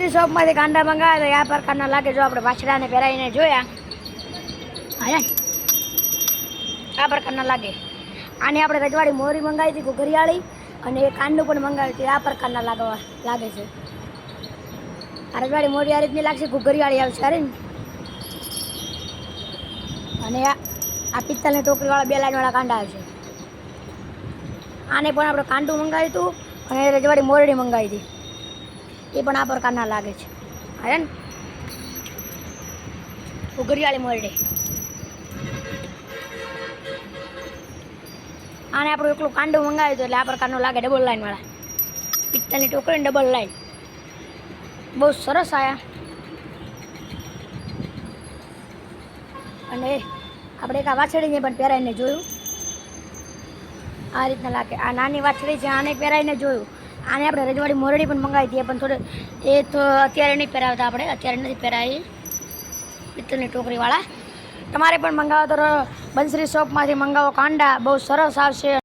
બંસરી શોપમાંથી કાંડા મંગાવ્યા તો આ પ્રકારના લાગે. જો આપણે વાછડાને પહેરાવીને જોયા, હા આ પ્રકારના લાગે. આને આપણે રજવાડી મોરી મંગાવી હતી, ઘુઘરિયાળી, અને એ કાંડું પણ મંગાવ્યું હતું. આ પ્રકારના લાગે છે. આ રજવાડી મોરી આ રીતની લાગશે, ઘુઘરિયાળી આવશે. અરે અને આ પિત્તલની ટોકરીવાળા 2 લાઈનવાળા કાંડા આવશે. આને પણ આપણે કાંડું મંગાવ્યું હતું અને રજવાડી મોરડી મંગાવી હતી. એ પણ આ પ્રકારના લાગે છે. અરે ને ઘુઘરિયાળી મોરડી. આને આપણું એકલું કાંડું મંગાવ્યું હતું એટલે આ પ્રકારનું લાગે. ડબલ લાઈનવાળા પિત્તલની ટોકરી, ડબલ લાઈન, બહુ સરસ આવ્યા. અને આપણે એક આ વાછડીને પણ પહેરાવીને જોયું. આ રીતના લાગે. આ નાની વાછડી છે, આને પહેરાવીને જોયું. આને આપણે રજવાડી મોરડી પણ મંગાવી દઈએ, પણ થોડું એ તો અત્યારે નહીં પહેરાવતા. આપણે અત્યારે નથી પહેરાવી પિત્તલની ટોકરીવાળા. તમારે પણ મંગાવો તો બંસરી શોપમાંથી મંગાવો કાંડા, બહુ સરસ આવશે.